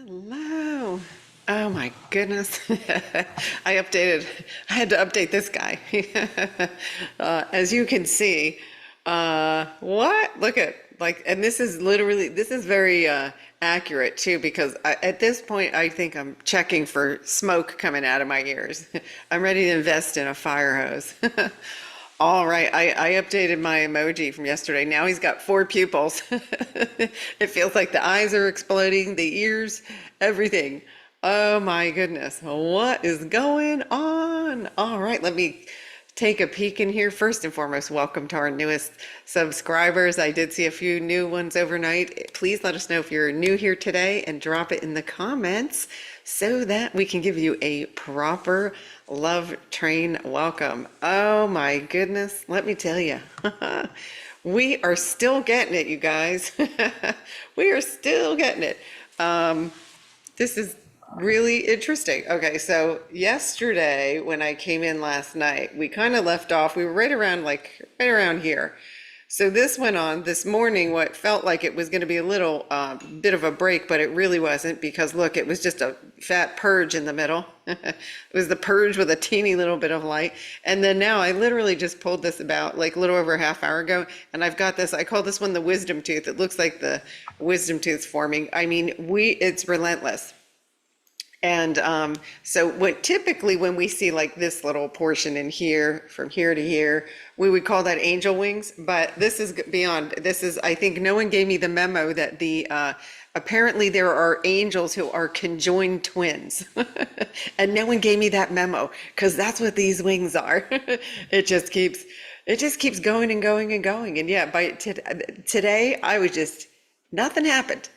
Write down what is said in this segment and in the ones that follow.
Hello. Oh my goodness. I had to update this guy. As you can see, what? Look at, like, and this is very accurate too, because at this point, I think I'm checking for smoke coming out of my ears. I'm ready to invest in a fire hose. All right, I updated my emoji from yesterday. Now he's got four pupils. It feels like the eyes are exploding, the ears, everything. Oh my goodness, what is going on? All right, let me take a peek in here. First and foremost, welcome to our newest subscribers. I did see a few new ones overnight. Please let us know if you're new here today and drop it in the comments so that we can give you a proper love train welcome. Oh my goodness, let me tell you. We are still getting it, you guys. We are still getting it. This is really interesting. Okay, so yesterday when I came in last night, we kind of left off. We were right around here. So this went on this morning, what felt like it was going to be a little bit of a break, but it really wasn't, because look, it was just a fat purge in the middle. It was the purge with a teeny little bit of light. And then now I literally just pulled this about like a little over a half hour ago, and I've got this, I call this one the wisdom tooth. It looks like the wisdom tooth forming. I mean, it's relentless. And so typically when we see like this little portion in here, from here to here, we would call that angel wings, but this is beyond. This is, I think no one gave me the memo that apparently there are angels who are conjoined twins. And no one gave me that memo, because that's what these wings are. It just keeps going and going and going. And yeah, today I was just, nothing happened.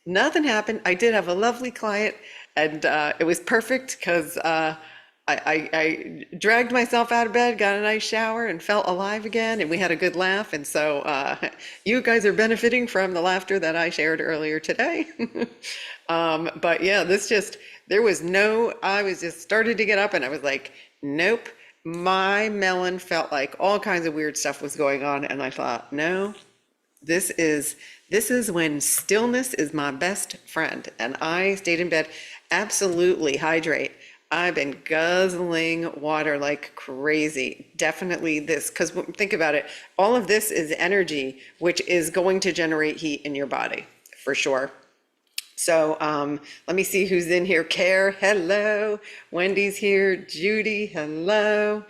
Nothing happened. I did have a lovely client, and it was perfect because I dragged myself out of bed, got a nice shower, and felt alive again, and we had a good laugh. And so you guys are benefiting from the laughter that I shared earlier today. But yeah, I was just started to get up, and I was like, nope. My melon felt like all kinds of weird stuff was going on, and I thought, no, this is when stillness is my best friend. And I stayed in bed. Absolutely hydrate. I've been guzzling water like crazy. Definitely this, because think about it, all of this is energy, which is going to generate heat in your body for sure. So let me see who's in here. Care, hello. Wendy's here. Judy, hello.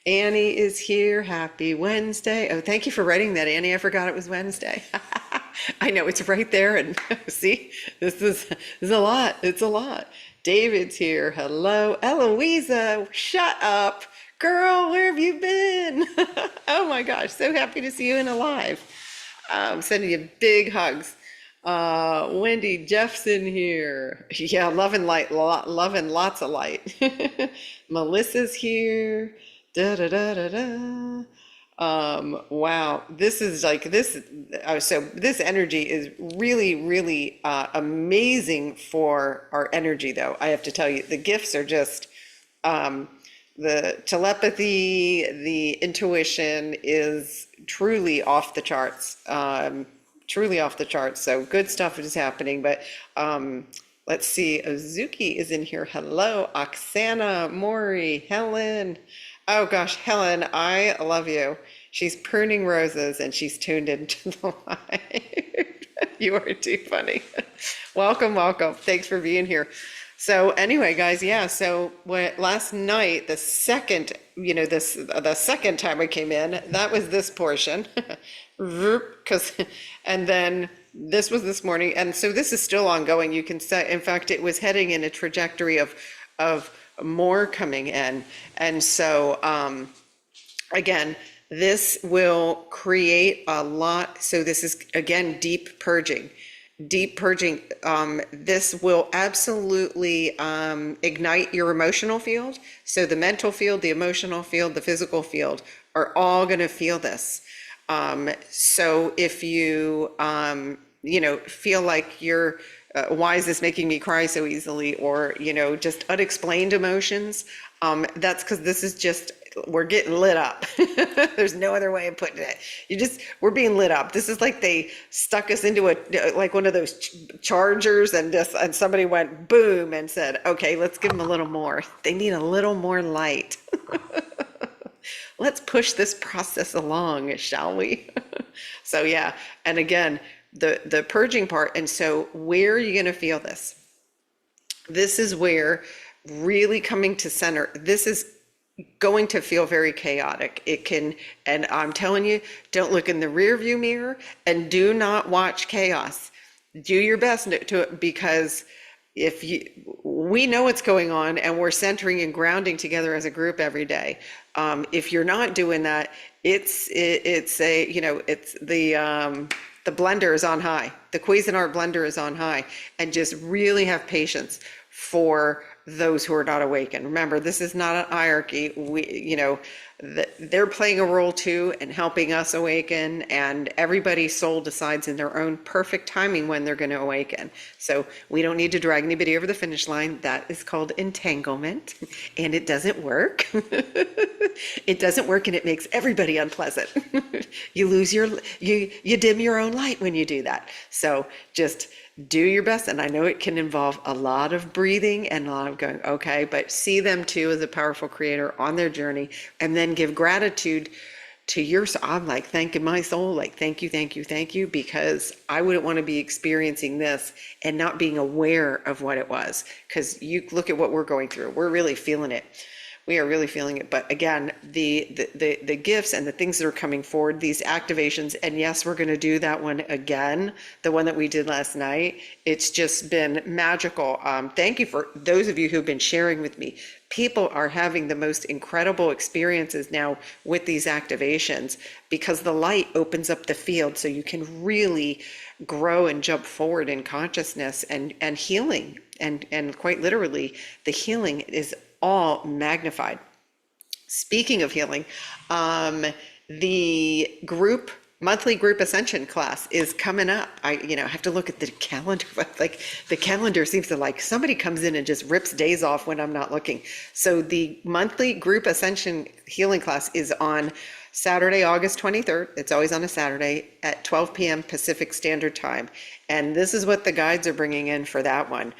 Annie is here. Happy Wednesday. Oh, thank you for writing that, Annie. I forgot it was Wednesday. I know, it's right there. And see, this is a lot. It's a lot. David's here. Hello. Eloisa, shut up. Girl, where have you been? Oh my gosh, so happy to see you in alive. I'm sending you big hugs. Wendy, Jeff's in here. Yeah, loving light, loving lots of light. Melissa's here. Da da da da da. Wow, this is like this. So this energy is really, really amazing for our energy, though. I have to tell you, the gifts are just the telepathy, the intuition is truly off the charts. Truly off the charts. So good stuff is happening. But let's see, Ozuki is in here. Hello, Oksana, Maury, Helen. Oh gosh, Helen, I love you. She's pruning roses and she's tuned into the live. You are too funny. Welcome, welcome. Thanks for being here. So anyway, guys, yeah, so last night, the second time I came in, that was this portion. And then this was this morning. And so this is still ongoing. You can say, in fact, it was heading in a trajectory of more coming in. And so again, this will create a lot. So this is again deep purging. This will absolutely ignite your emotional field. So the mental field, the emotional field, the physical field are all going to feel this. So if you feel like you're why is this making me cry so easily, or just unexplained emotions, that's because this is just we're getting lit up. There's no other way of putting it. We're being lit up. This is like they stuck us into like one of those chargers, and somebody went boom and said, okay, let's give them a little more. They need a little more light. Let's push this process along, shall we? So yeah, and again, the purging part. And so where are you going to feel this? This is where really coming to center, this is going to feel very chaotic. It can, and I'm telling you, don't look in the rear view mirror and do not watch chaos. Do your best to, because we know what's going on and we're centering and grounding together as a group every day. If you're not doing that, it's the blender is on high. The Cuisinart blender is on high, and just really have patience for those who are not awakened. Remember, this is not an hierarchy. They're playing a role too and helping us awaken, and everybody's soul decides in their own perfect timing when they're going to awaken. So we don't need to drag anybody over the finish line. That is called entanglement, and it doesn't work. It doesn't work, and it makes everybody unpleasant. You dim your own light when you do that. So just do your best. And I know it can involve a lot of breathing and a lot of going, okay, but see them too as a powerful creator on their journey, and then give gratitude to your soul. I'm like thanking my soul, like thank you, because I wouldn't want to be experiencing this and not being aware of what it was. Because you look at what we're going through, we're really feeling it. We are really feeling it. But again, the gifts and the things that are coming forward, these activations, and yes, we're going to do that one again, the one that we did last night. It's just been magical. Thank you for those of you who've been sharing with me. People are having the most incredible experiences now with these activations, because the light opens up the field so you can really grow and jump forward in consciousness and healing. And quite literally, the healing is all magnified. Speaking of healing, the monthly group Ascension class is coming up. I have to look at the calendar, but like the calendar seems to, like, somebody comes in and just rips days off when I'm not looking. So the monthly group Ascension healing class is on Saturday, August 23rd. It's always on a Saturday at 12 p.m. Pacific Standard Time. And this is what the guides are bringing in for that one.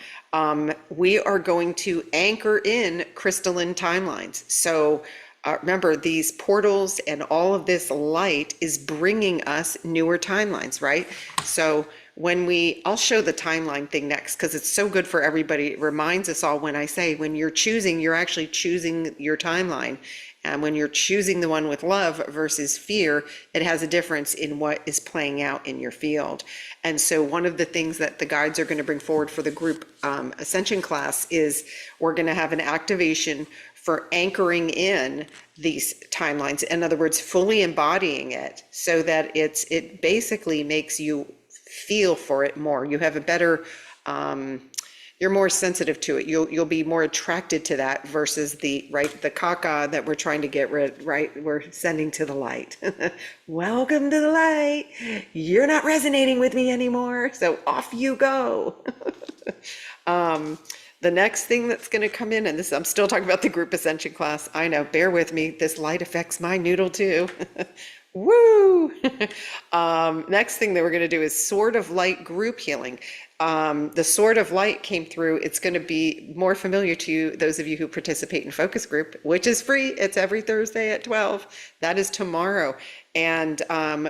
We are going to anchor in crystalline timelines. So remember, these portals and all of this light is bringing us newer timelines, right? So I'll show the timeline thing next, because it's so good for everybody. It reminds us all when I say, when you're choosing, you're actually choosing your timeline. And when you're choosing the one with love versus fear, it has a difference in what is playing out in your field. And so one of the things that the guides are going to bring forward for the group Ascension class is we're going to have an activation for anchoring in these timelines. In other words, fully embodying it, so that it basically makes you feel for it more. You have a better you're more sensitive to it. You'll be more attracted to that versus the caca that we're trying to get rid, right? We're sending to the light. Welcome to the light. You're not resonating with me anymore, so off you go. The next thing that's going to come in, and this, I'm still talking about the group Ascension class. I know, bear with me. This light affects my noodle too. Woo! Next thing that we're going to do is Sword of Light group healing. The Sword of Light came through. It's going to be more familiar to you, those of you who participate in focus group, which is free. It's every Thursday at 12. That is tomorrow. And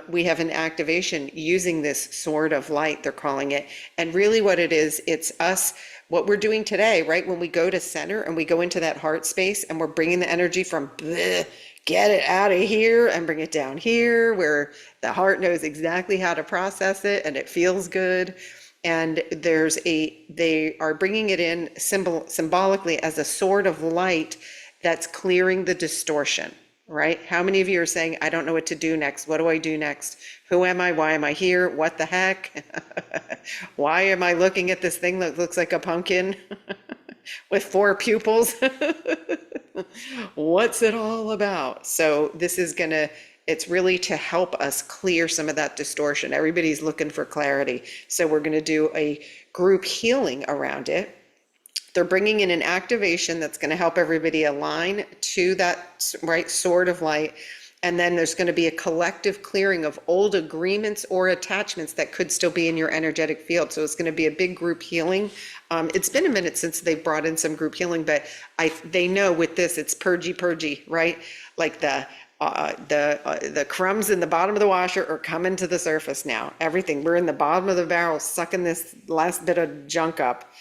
we have an activation using this Sword of Light, they're calling it. And really what it is, it's us, what we're doing today, right? When we go to center and we go into that heart space and we're bringing the energy from bleh, get it out of here and bring it down here, where the heart knows exactly how to process it and it feels good. And they are bringing it in symbolically as a sword of light that's clearing the distortion, right? How many of you are saying, I don't know what to do next? What do I do next? Who am I? Why am I here? What the heck? Why am I looking at this thing that looks like a pumpkin with 4 pupils? What's it all about? So this is it's really to help us clear some of that distortion. Everybody's looking for clarity. So we're going to do a group healing around it. They're bringing in an activation that's going to help everybody align to that right sword of light. And then there's going to be a collective clearing of old agreements or attachments that could still be in your energetic field. So it's going to be a big group healing. It's been a minute since they brought in some group healing, but they know with this, it's purgy, right? Like the crumbs in the bottom of the washer are coming to the surface now. Everything, we're in the bottom of the barrel, sucking this last bit of junk up.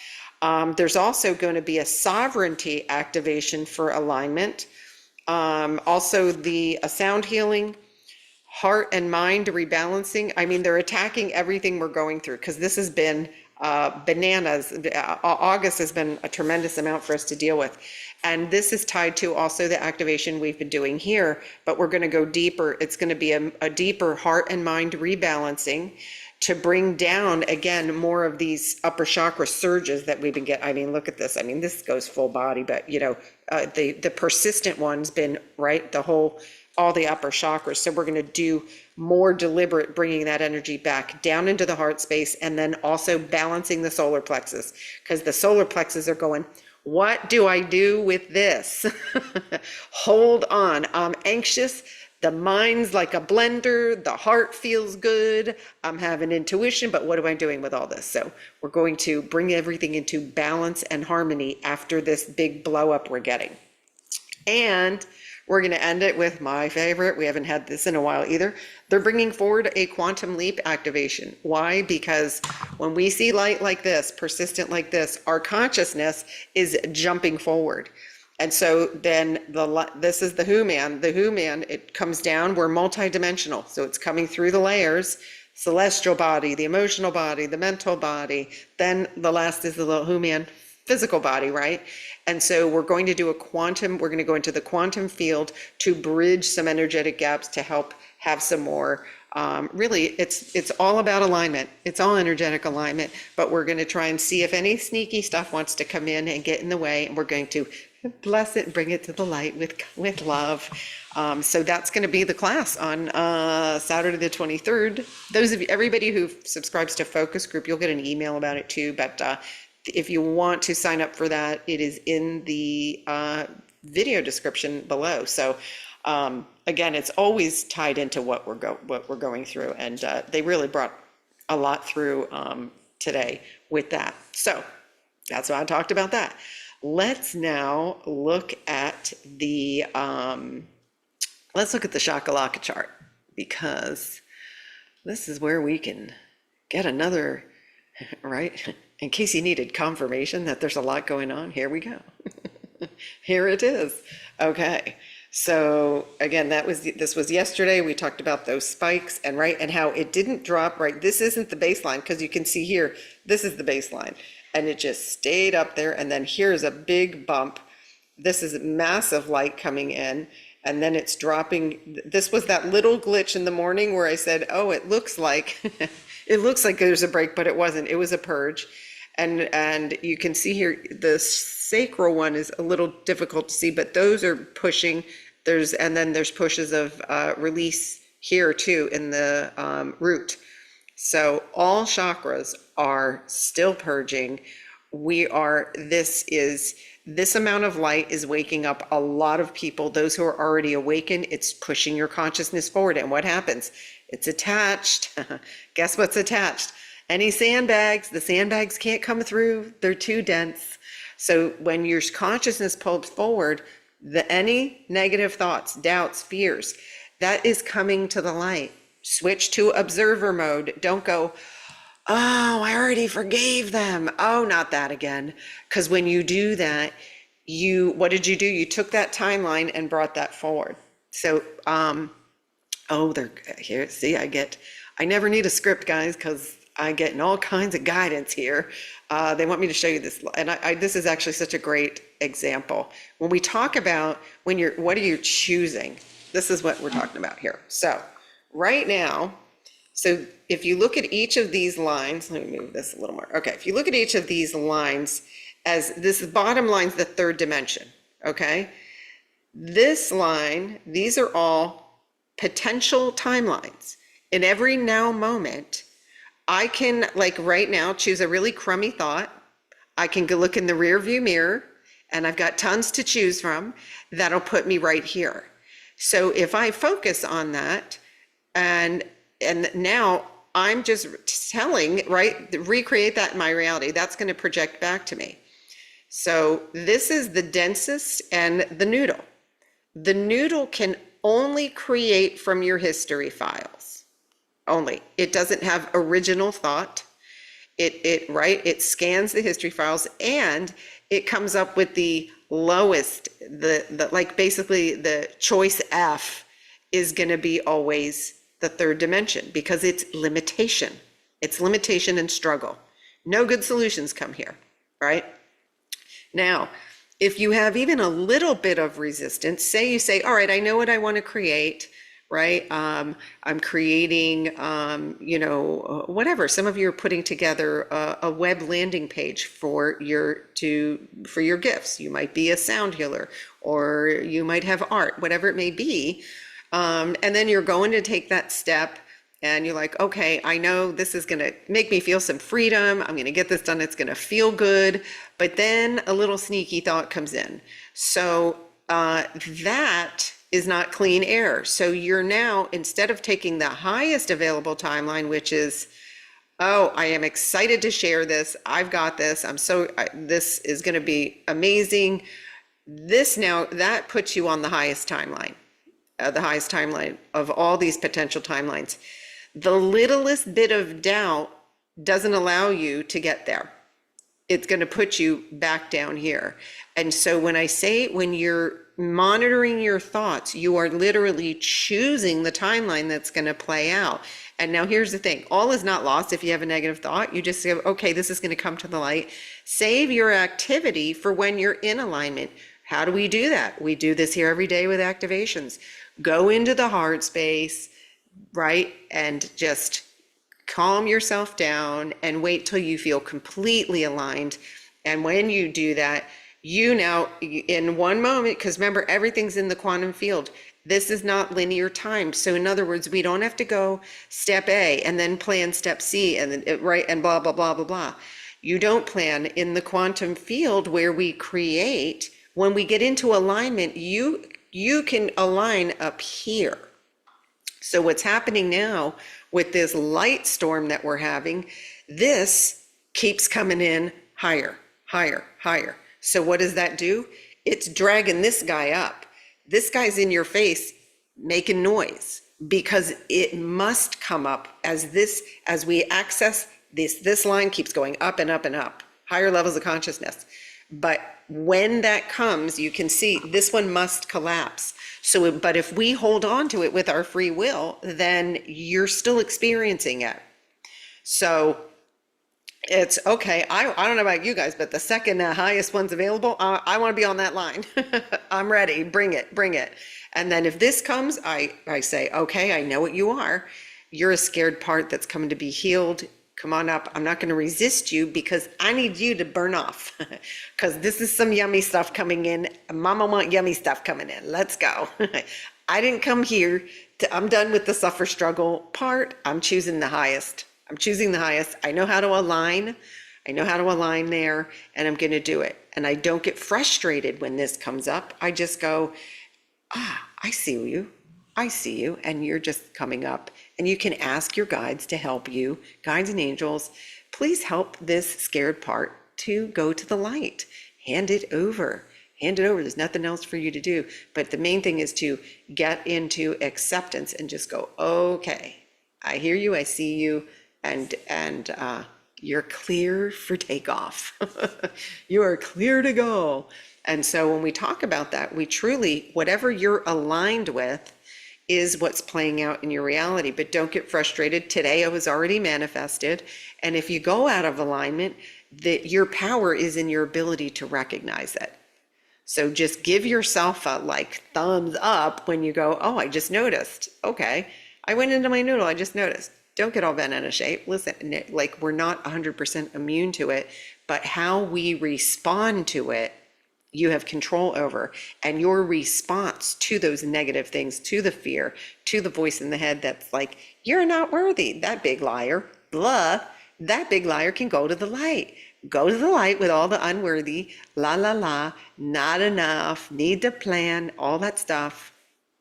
There's also going to be a sovereignty activation for alignment. Also a sound healing, heart and mind rebalancing. I mean, they're attacking everything we're going through because this has been bananas. August has been a tremendous amount for us to deal with. And this is tied to also the activation we've been doing here, but we're going to go deeper. It's going to be a deeper heart and mind rebalancing to bring down, again, more of these upper chakra surges that we've been getting. I mean, look at this. I mean, this goes full body, but you know, the persistent one's been, right, all the upper chakras. So we're going to do more deliberate, bringing that energy back down into the heart space, and then also balancing the solar plexus, because the solar plexus are going, what do I do with this? Hold on, I'm anxious. The mind's like a blender. The heart feels good. I'm having intuition, but what am I doing with all this? So we're going to bring everything into balance and harmony after this big blow up we're getting. And we're going to end it with my favorite. We haven't had this in a while either. They're bringing forward a quantum leap activation. Why? Because when we see light like this, persistent like this, our consciousness is jumping forward. And so then this is the Who Man. The Who Man, it comes down. We're multidimensional. So it's coming through the layers, celestial body, the emotional body, the mental body. Then the last is the little Who Man, physical body, right? And so we're going to do we're going to go into the quantum field to bridge some energetic gaps to help have some more, really, it's all about alignment. It's all energetic alignment, but we're going to try and see if any sneaky stuff wants to come in and get in the way, and we're going to bless it and bring it to the light with love. So that's going to be the class on Saturday the 23rd. Everybody who subscribes to Focus Group, you'll get an email about it too, but if you want to sign up for that, it is in the video description below. So again, it's always tied into what we're going through, and they really brought a lot through today with that. So that's why I talked about that. Let's now look at the Shakalaka chart, because this is where we can get another, right? In case you needed confirmation that there's a lot going on, here we go. Here it is. Okay. So again, this was yesterday. We talked about those spikes and how it didn't drop, right? This isn't the baseline, because you can see here, this is the baseline, and it just stayed up there. And then here's a big bump. This is massive light coming in, and then it's dropping. This was that little glitch in the morning where I said, oh, it looks like, it looks like there's a break, but it wasn't. It was a purge. And you can see here, the sacral one is a little difficult to see, but those are pushing. And then there's pushes of release here too in the root. So all chakras are still purging. This amount of light is waking up a lot of people. Those who are already awakened, it's pushing your consciousness forward. And what happens? It's attached. Guess what's attached? Any sandbags. The sandbags can't come through. They're too dense. So when your consciousness pulls forward, any negative thoughts, doubts, fears, that is coming to the light. Switch to observer mode. Don't go, oh, I already forgave them. Oh, not that again. Because when you do that, what did you do? You took that timeline and brought that forward. So, they're here. See, I never need a script, guys, because I get in all kinds of guidance here. They want me to show you this, and this is actually such a great example. When we talk about what are you choosing? This is what we're talking about here. So right now, so if you look at each of these lines, let me move this a little more. Okay, if you look at each of these lines, as this bottom line's the third dimension, okay? This line, these are all potential timelines. In every now moment, I can, like right now, choose a really crummy thought. I can go look in the rear view mirror and I've got tons to choose from. That'll put me right here. So if I focus on that, and now I'm just telling, right, recreate that in my reality, that's going to project back to me. So this is the densest and the noodle. The noodle can only create from your history files. Only. It doesn't have original thought. It scans the history files and it comes up with the lowest, the like basically the choice F is going to be always the third dimension because it's limitation. It's limitation and struggle. No good solutions come here, right? Now, if you have even a little bit of resistance, say you say, all right, I know what I want to create, right? I'm creating, whatever. Some of you are putting together a web landing page for your gifts. You might be a sound healer, or you might have art, whatever it may be. And then you're going to take that step and you're like, okay, I know this is going to make me feel some freedom. I'm going to get this done. It's going to feel good. But then a little sneaky thought comes in. So that is not clean air. So you're now, instead of taking the highest available timeline, which is, oh, I am excited to share this. I've got this. This is going to be amazing. That puts you on the highest timeline of all these potential timelines. The littlest bit of doubt doesn't allow you to get there. It's going to put you back down here. And so when I say, when you're monitoring your thoughts, you are literally choosing the timeline that's going to play out. And now here's the thing, all is not lost. If you have a negative thought, you just say, okay, this is going to come to the light. Save your activity for when you're in alignment. How do we do that? We do this here every day with activations. Go into the heart space, right? And just calm yourself down and wait till you feel completely aligned. And when you do that, you now, in one moment, because remember, everything's in the quantum field. This is not linear time. So in other words, we don't have to go step A and then plan step C and then right and blah, blah, blah, blah, blah. You don't plan in the quantum field where we create. When we get into alignment, you can align up here. So what's happening now with this light storm that we're having, this keeps coming in higher, higher, higher. So what does that do? It's dragging this guy up. This guy's in your face making noise because it must come up as we access this line keeps going up and up and up, higher levels of consciousness. But when that comes, you can see this one must collapse. So, but if we hold on to it with our free will, then you're still experiencing it. So it's okay. I don't know about you guys, but the second highest one's available, I want to be on that line. I'm ready. Bring it. And then if this comes, I say, okay, I know what you are. You're a scared part that's coming to be healed. Come on up. I'm not going to resist you because I need you to burn off because this is some yummy stuff coming in. Mama want yummy stuff coming in. Let's go. I didn't come here I'm done with the suffer struggle part. I'm choosing the highest. I know how to align. There, and I'm going to do it. And I don't get frustrated when this comes up. I just go, I see you. And you're just coming up. And you can ask your guides to help you, guides and angels, please help this scared part to go to the light. Hand it over. There's nothing else for you to do. But the main thing is to get into acceptance and just go, okay, I hear you, I see you, and you're clear for takeoff. You are clear to go. And so when we talk about that, we truly, whatever you're aligned with, is what's playing out in your reality. But don't get frustrated. Today it was already manifested. And if you go out of alignment, your power is in your ability to recognize it. So just give yourself a thumbs up when you go, oh, I just noticed. Okay, I went into my noodle, I just noticed. Don't get all bent out of shape. Listen, we're not 100% immune to it, but how we respond to it, you have control over. And your response to those negative things, to the fear, to the voice in the head that's like, you're not worthy, that big liar, blah, that big liar can go to the light. Go to the light with all the unworthy, la la la, not enough, need to plan, all that stuff.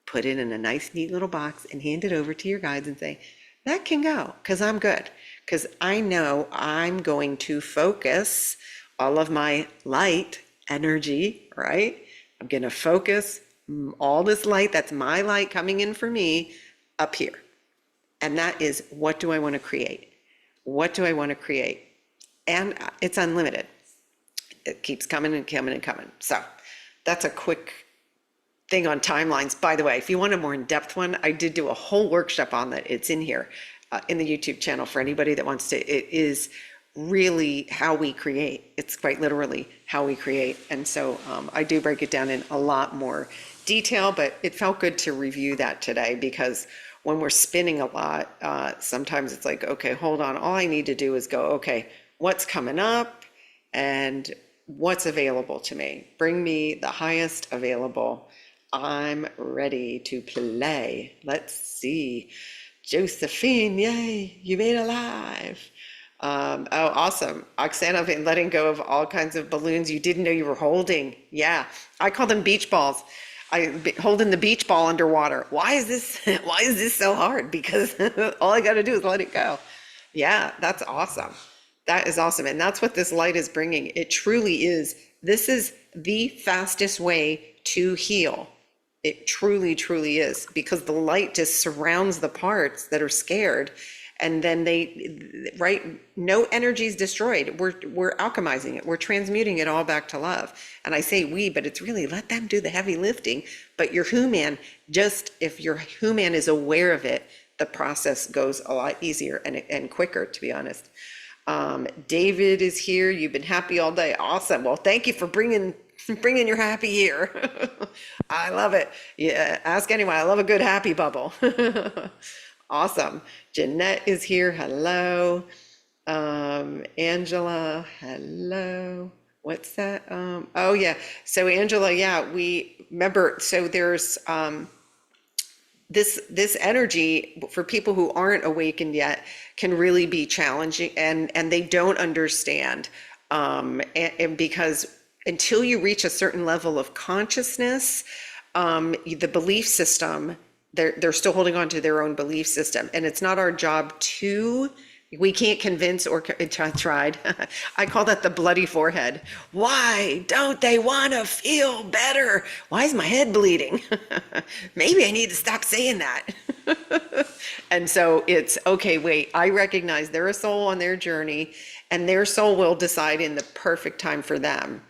Put it in a nice, neat little box and hand it over to your guides and say, that can go, because I'm good. Because I know I'm going to focus all of my light energy, right? I'm going to focus all this light, that's my light coming in for me, up here. And that is, what do I want to create? What do I want to create? And it's unlimited. It keeps coming and coming and coming. So that's a quick thing on timelines. By the way, if you want a more in-depth one, I did do a whole workshop on that. It's in here in the YouTube channel for anybody that wants to. It is really how we create. It's quite literally how we create. And so I do break it down in a lot more detail, but it felt good to review that today, because when we're spinning a lot, sometimes it's like, okay, hold on. All I need to do is go, okay, what's coming up and what's available to me? Bring me the highest available. I'm ready to play. Let's see. Josephine, yay, you made it live. Oh, awesome. Oksana, been letting go of all kinds of balloons you didn't know you were holding. Yeah, I call them beach balls. Holding the beach ball underwater. Why is this so hard? Because all I got to do is let it go. Yeah, that's awesome. That is awesome. And that's what this light is bringing. It truly is. This is the fastest way to heal. It truly, truly is, because the light just surrounds the parts that are scared. And then no energy is destroyed. We're alchemizing it. We're transmuting it all back to love. And I say we, but it's really, let them do the heavy lifting. But your human, if your human is aware of it, the process goes a lot easier and quicker, to be honest. David is here. You've been happy all day. Awesome. Well, thank you for bringing your happy here. I love it. Yeah, ask anyone. I love a good happy bubble. Awesome. Jeanette is here. Hello. Angela. Hello. What's that? Oh yeah. So Angela, yeah, we remember. So there's this energy for people who aren't awakened yet can really be challenging, and they don't understand, and because until you reach a certain level of consciousness, the belief system, they're still holding on to their own belief system, and it's not our job we can't convince or tried. I call that the bloody forehead. Why don't they want to feel better? Why is my head bleeding? Maybe I need to stop saying that. And so it's, okay, wait, I recognize they're a soul on their journey, and their soul will decide in the perfect time for them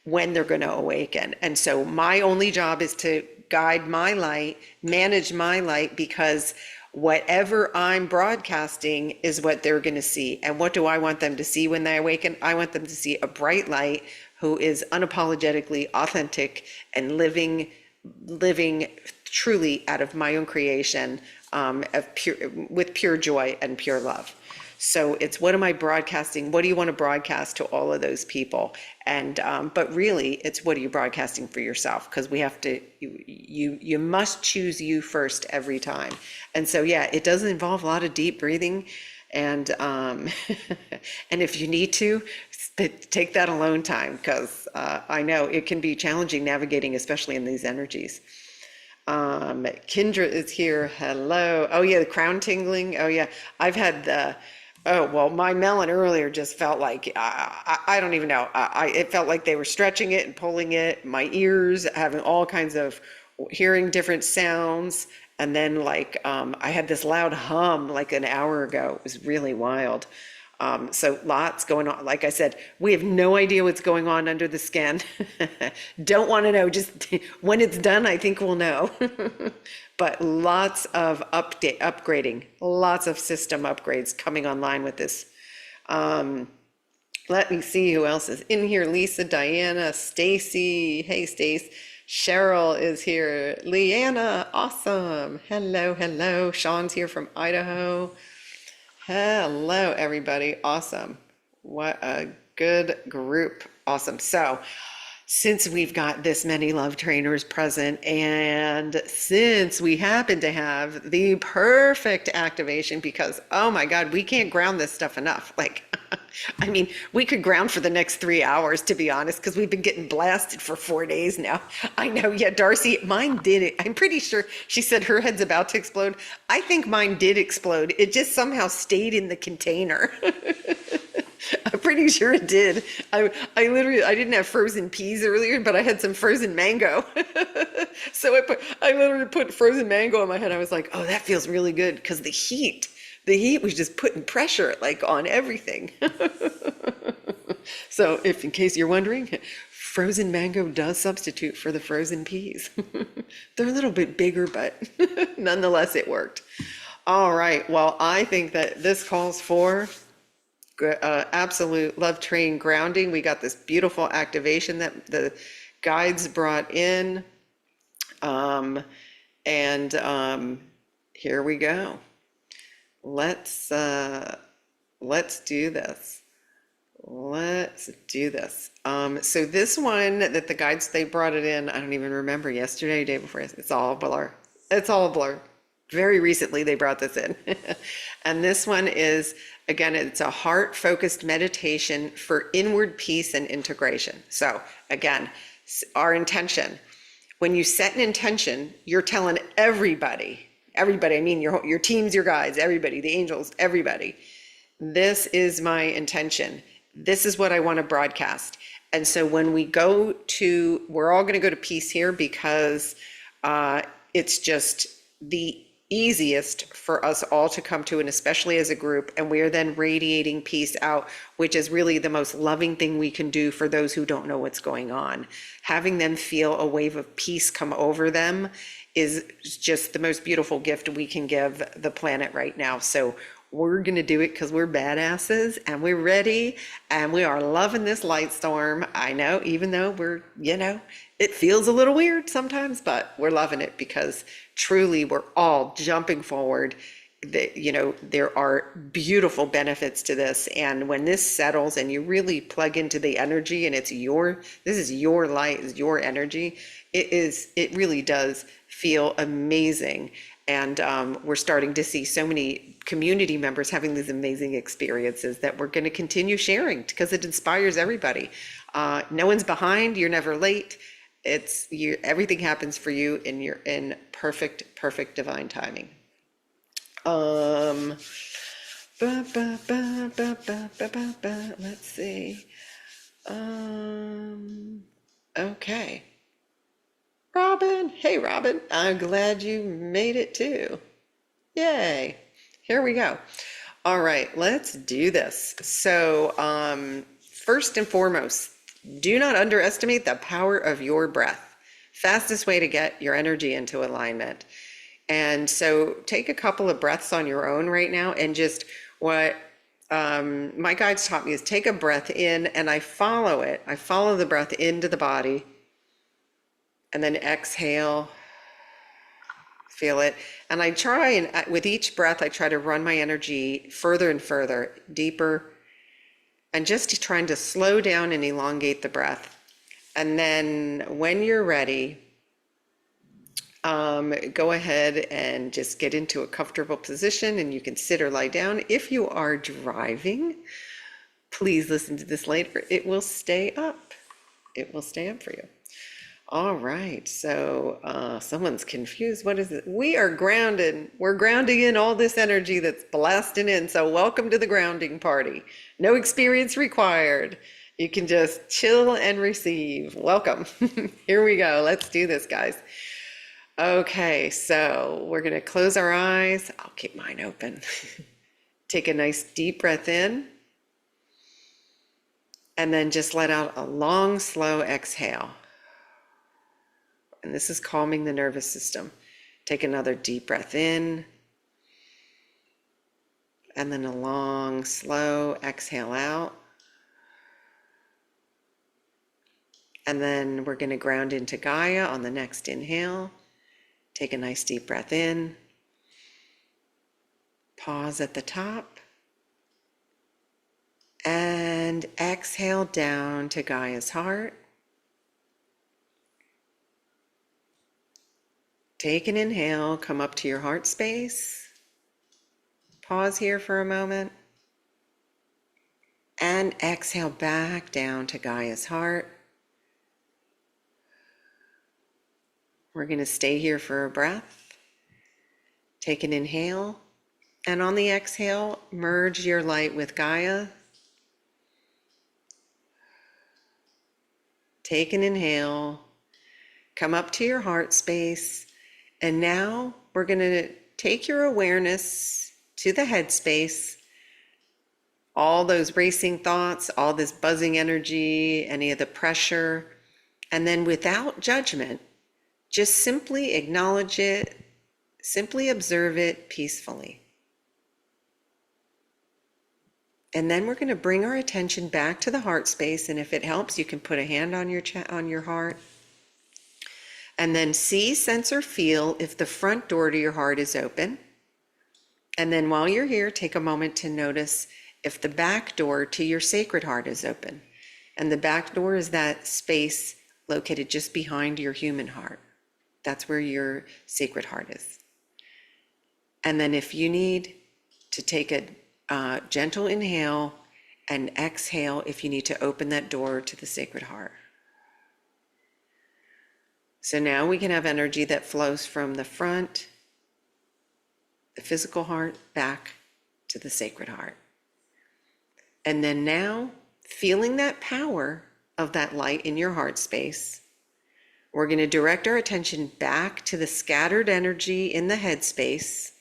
when they're going to awaken. And so my only job is to guide my light, manage my light, because whatever I'm broadcasting is what they're going to see. And what do I want them to see when they awaken? I want them to see a bright light who is unapologetically authentic and living truly out of my own creation, with pure joy and pure love. So it's, what am I broadcasting? What do you want to broadcast to all of those people? And but really, it's, what are you broadcasting for yourself? Because we have to, you must choose you first every time. And so yeah, it does involve a lot of deep breathing, and and if you need to, take that alone time, because I know it can be challenging navigating, especially in these energies. Kendra is here. Hello. Oh yeah, the crown tingling. Oh yeah, I've had the. Oh, well, my melon earlier just felt like, I don't even know. It felt like they were stretching it and pulling it. My ears having all kinds of, hearing different sounds. And then like, I had this loud hum like an hour ago. It was really wild. So lots going on. Like I said, we have no idea what's going on under the skin. Don't want to know. Just when it's done, I think we'll know. But lots of upgrading, lots of system upgrades coming online with this. Let me see who else is in here. Lisa, Diana, Stacy. Hey, Stace. Cheryl is here. Leanna, awesome. Hello, hello. Sean's here from Idaho. Hello, everybody. Awesome. What a good group. Awesome. So, since we've got this many love trainers present, and since we happen to have the perfect activation, because, oh my God, we can't ground this stuff enough. Like, I mean, we could ground for the next 3 hours, to be honest, because we've been getting blasted for 4 days now. I know, yeah, Darcy, mine did it. I'm pretty sure she said her head's about to explode. I think mine did explode. It just somehow stayed in the container. I'm pretty sure it did. I literally, I didn't have frozen peas earlier, but I had some frozen mango. So I literally put frozen mango on my head. I was like, oh, that feels really good because the heat was just putting pressure like on everything. So if in case you're wondering, frozen mango does substitute for the frozen peas. They're a little bit bigger, but nonetheless, it worked. All right. Well, I think that this calls for absolute love train grounding. We got this beautiful activation that the guides brought in. And here we go. Let's do this. Let's do this. So this one that the guides, they brought it in, I don't even remember, yesterday, day before, it's all a blur. It's all a blur. Very recently they brought this in. And this one is, again, it's a heart-focused meditation for inward peace and integration. So again, our intention. When you set an intention, you're telling everybody, I mean your teams, your guides, everybody, the angels, everybody, this is my intention. This is what I want to broadcast. And so when we go to, we're all going to go to peace here because it's just the easiest for us all to come to, and especially as a group, and we are then radiating peace out, which is really the most loving thing we can do for those who don't know what's going on. Having them feel a wave of peace come over them is just the most beautiful gift we can give the planet right now. So we're going to do it because we're badasses and we're ready and we are loving this light storm. I know, even though we're, it feels a little weird sometimes, but we're loving it because truly we're all jumping forward. There are beautiful benefits to this. And when this settles and you really plug into the energy and this is your light, is your energy, it really does feel amazing. And we're starting to see so many community members having these amazing experiences that we're going to continue sharing because it inspires everybody. No one's behind. You're never late. Everything happens for you, and you're in perfect divine timing. Let's see. Okay. Robin, hey Robin, I'm glad you made it too. Yay. Here we go. All right, let's do this. So, first and foremost, do not underestimate the power of your breath. Fastest way to get your energy into alignment. And so take a couple of breaths on your own right now, and just what my guides taught me is take a breath in, and I follow it. I follow the breath into the body, and then exhale, feel it. And I try, and with each breath, I try to run my energy further and further, deeper, and just trying to slow down and elongate the breath. And then when you're ready, go ahead and just get into a comfortable position, and you can sit or lie down. If you are driving, please listen to this later. It will stay up. It will stay up for you. All right, so someone's confused. What is it? We are grounded. We're grounding in all this energy that's blasting in. So welcome to the grounding party. No experience required. You can just chill and receive. Welcome. Here we go. Let's do this, guys. Okay, so we're going to close our eyes. I'll keep mine open. Take a nice deep breath in. And then just let out a long, slow exhale. And this is calming the nervous system. Take another deep breath in. And then a long, slow exhale out. And then we're going to ground into Gaia on the next inhale. Take a nice deep breath in. Pause at the top. And exhale down to Gaia's heart. Take an inhale, come up to your heart space. Pause here for a moment. and exhale back down to Gaia's heart. We're going to stay here for a breath. Take an inhale, and on the exhale, merge your light with Gaia. Take an inhale, come up to your heart space, and now we're going to take your awareness to the head space. All those racing thoughts, all this buzzing energy, any of the pressure, and then without judgment, just simply acknowledge it, simply observe it peacefully. And then we're going to bring our attention back to the heart space, and if it helps, you can put a hand on your heart. And then see, sense, or feel if the front door to your heart is open. And then while you're here, take a moment to notice if the back door to your sacred heart is open. And the back door is that space located just behind your human heart. That's where your sacred heart is. And then if you need to take a gentle inhale and exhale if you need to open that door to the sacred heart. So now we can have energy that flows from the front, the physical heart, back to the sacred heart. And then now, feeling that power of that light in your heart space, we're going to direct our attention back to the scattered energy in the head space.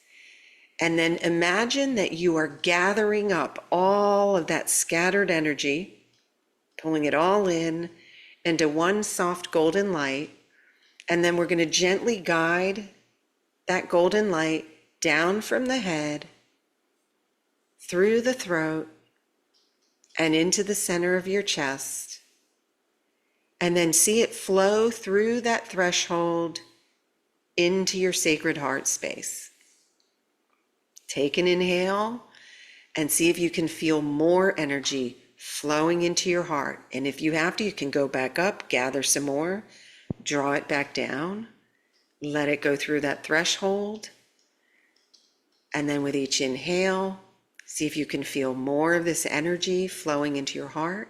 And then imagine that you are gathering up all of that scattered energy, pulling it all in into one soft golden light. And then we're going to gently guide that golden light down from the head, through the throat, and into the center of your chest. And then see it flow through that threshold into your sacred heart space. Take an inhale and see if you can feel more energy flowing into your heart. And if you have to, you can go back up, gather some more, draw it back down, let it go through that threshold. And then with each inhale, see if you can feel more of this energy flowing into your heart.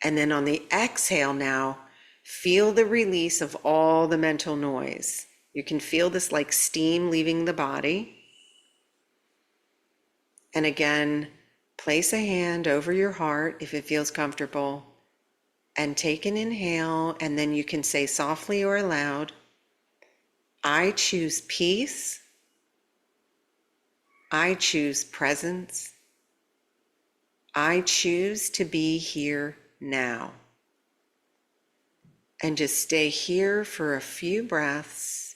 And then on the exhale now, feel the release of all the mental noise. You can feel this like steam leaving the body. And again, place a hand over your heart if it feels comfortable, and take an inhale, and then you can say softly or aloud, I choose peace. I choose presence. I choose to be here now. And just stay here for a few breaths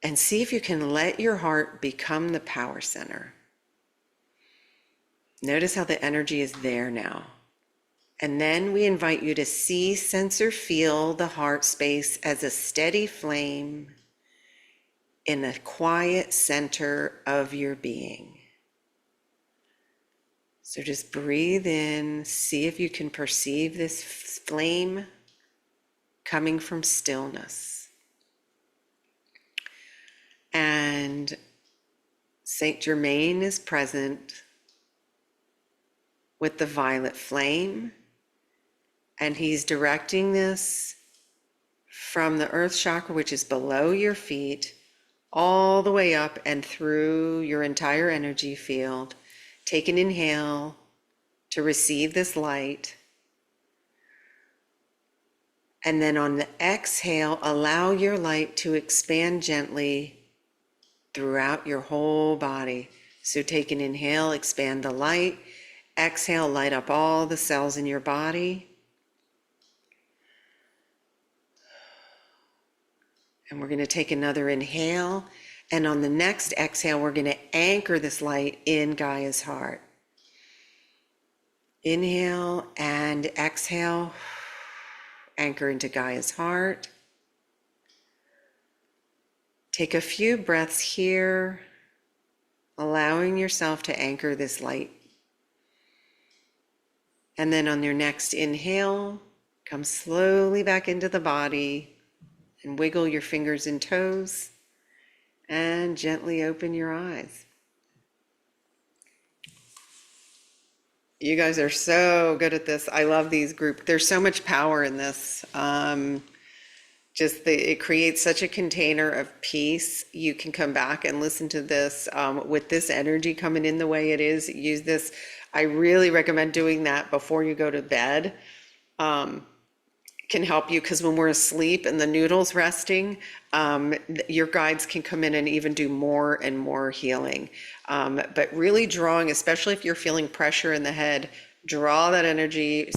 and see if you can let your heart become the power center. Notice how the energy is there now. And then we invite you to see, sense, or feel the heart space as a steady flame in the quiet center of your being. So just breathe in, see if you can perceive this flame coming from stillness. And Saint Germain is present with the violet flame, and he's directing this from the earth chakra, which is below your feet, all the way up and through your entire energy field. Take an inhale to receive this light. And then on the exhale, allow your light to expand gently throughout your whole body. So take an inhale, expand the light. Exhale, light up all the cells in your body. And we're going to take another inhale. And on the next exhale, we're going to anchor this light in Gaia's heart. Inhale and exhale. Anchor into Gaia's heart. Take a few breaths here, allowing yourself to anchor this light. And then on your next inhale, come slowly back into the body and wiggle your fingers and toes and gently open your eyes. You guys are so good at this. I love these group. There's so much power in this. It creates such a container of peace. You can come back and listen to this with this energy coming in the way it is. Use this. I really recommend doing that before you go to bed. Can help you because when we're asleep and the noodle's resting, your guides can come in and even do more and more healing. But really drawing, especially if you're feeling pressure in the head, draw that energy.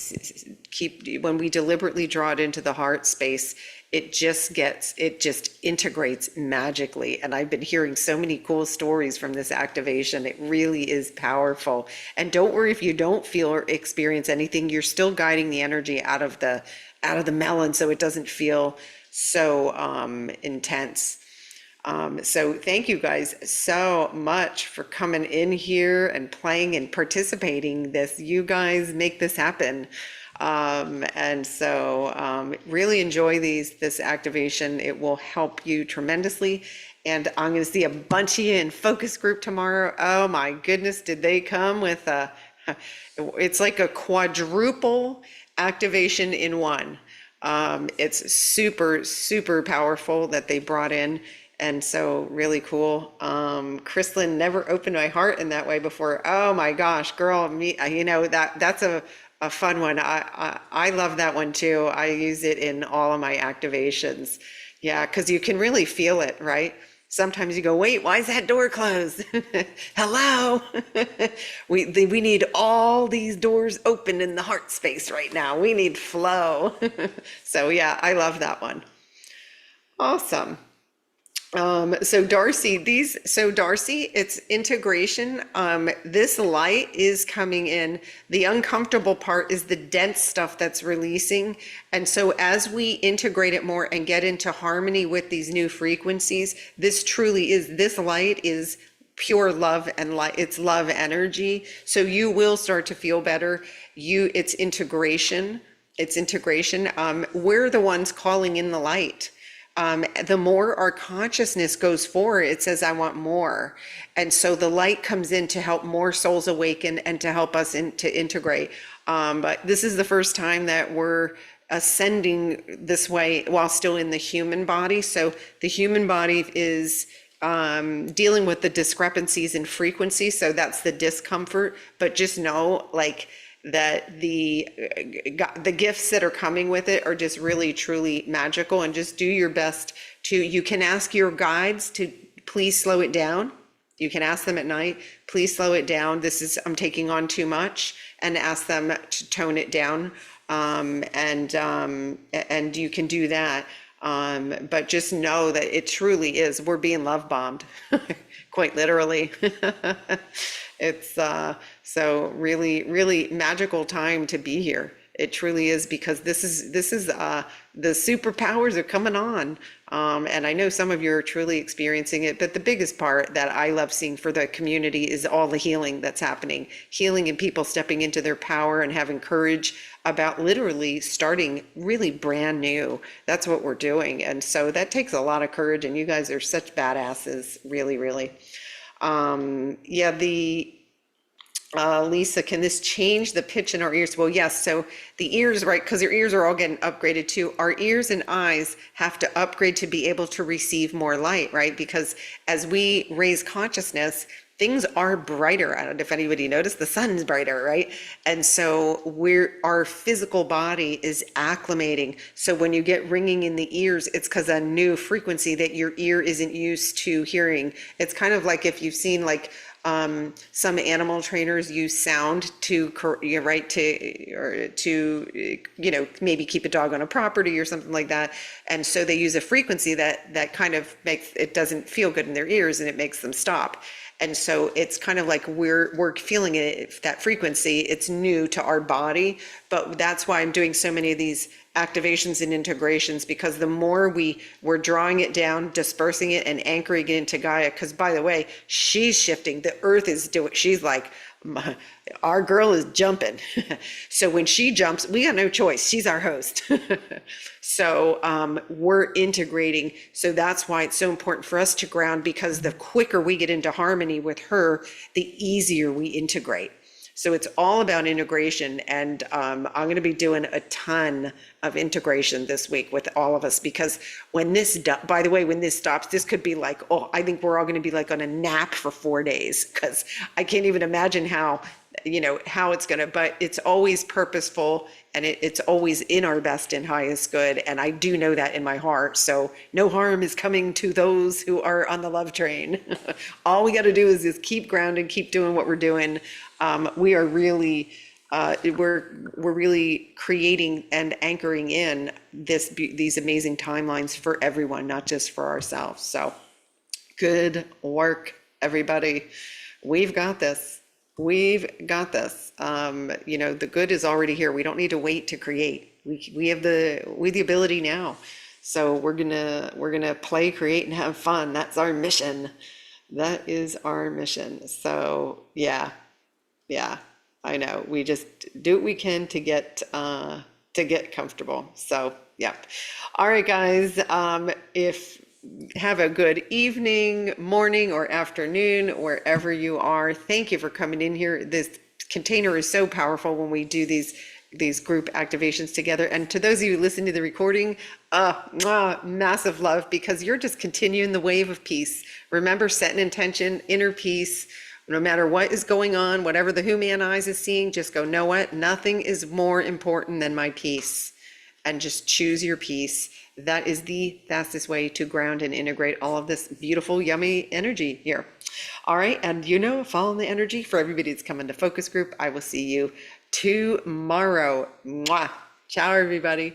When we deliberately draw it into the heart space, it just integrates magically. And I've been hearing so many cool stories from this activation. It really is powerful. And don't worry if you don't feel or experience anything, you're still guiding the energy out of the melon so it doesn't feel so intense. So thank you guys so much for coming in here and playing and participating this. You guys make this happen. And so really enjoy this activation. It will help you tremendously. And I'm going to see a bunch of you in focus group tomorrow. Oh my goodness, did they come with it's like a quadruple activation in one. It's super, super powerful that they brought in. And so really cool. Chrislyn, never opened my heart in that way before. Oh my gosh, girl, me, that's a fun one. I love that one too. I use it in all of my activations. Yeah, because you can really feel it, right? Sometimes you go, wait, why is that door closed? Hello? We need all these doors open in the heart space right now. We need flow. So yeah, I love that one. Awesome. So Darcy, it's integration. This light is coming in. The uncomfortable part is the dense stuff that's releasing. And so as we integrate it more and get into harmony with these new frequencies, this light is pure love and light. It's love energy. So you will start to feel better. It's integration. We're the ones calling in the light. The more our consciousness goes forward, it says, I want more. And so the light comes in to help more souls awaken and to help us to integrate. But this is the first time that we're ascending this way while still in the human body. So the human body is dealing with the discrepancies in frequency. So that's the discomfort. But just know, that the gifts that are coming with it are just really truly magical, and just do your best you can ask your guides to please slow it down. You can ask them at night, please slow it down. I'm taking on too much, and ask them to tone it down. And you can do that. But just know that it truly is, we're being love bombed, quite literally. It's so really, really magical time to be here. It truly is, because this is the superpowers are coming on. And I know some of you are truly experiencing it, but the biggest part that I love seeing for the community is all the healing that's happening. Healing and people stepping into their power and having courage about literally starting really brand new. That's what we're doing. And so that takes a lot of courage, and you guys are such badasses, really, really. Lisa, can this change the pitch in our ears? Well, yes. So the ears, right, because your ears are all getting upgraded too. Our ears and eyes have to upgrade to be able to receive more light, right? Because as we raise consciousness, things are brighter. I don't know if anybody noticed, the sun's brighter, right? And so our physical body is acclimating. So when you get ringing in the ears, it's because a new frequency that your ear isn't used to hearing. It's kind of like if you've seen some animal trainers use sound to maybe keep a dog on a property or something like that, and so they use a frequency that kind of makes it doesn't feel good in their ears, and it makes them stop. And so it's kind of like we're feeling it, that frequency. It's new to our body, but that's why I'm doing so many of these activations and integrations, because the more we're drawing it down, dispersing it, and anchoring it into Gaia. Because by the way, she's shifting. The earth is doing. She's like, our girl is jumping. So when she jumps, we got no choice. She's our host. So we're integrating. So that's why it's so important for us to ground, because the quicker we get into harmony with her, the easier we integrate. So it's all about integration. And I'm going to be doing a ton of integration this week with all of us, because when this, by the way, when this stops, this could be like, oh, I think we're all going to be like on a nap for 4 days, because I can't even imagine how, how it's going to, but it's always purposeful, and it's always in our best and highest good. And I do know that in my heart. So no harm is coming to those who are on the love train. All we got to do is just keep grounded, keep doing what we're doing. We are really, we're really creating and anchoring in these amazing timelines for everyone, not just for ourselves. So good work, everybody. We've got this. We've got this. The good is already here. We don't need to wait to create. We have the ability now. So we're gonna play, create, and have fun. That's our mission. That is our mission. So yeah, I know. We just do what we can to get comfortable. So yeah. All right, guys. If have a good evening, morning, or afternoon, wherever you are. Thank you for coming in here. This container is so powerful when we do these group activations together. And to those of you who listen to the recording, massive love, because you're just continuing the wave of peace. Remember, set an intention, inner peace. No matter what is going on, whatever the human eyes is seeing, just go, know what? Nothing is more important than my peace. And just choose your peace. That is the fastest way to ground and integrate all of this beautiful, yummy energy here. All right. And follow the energy for everybody that's coming to focus group. I will see you tomorrow. Mwah. Ciao, everybody.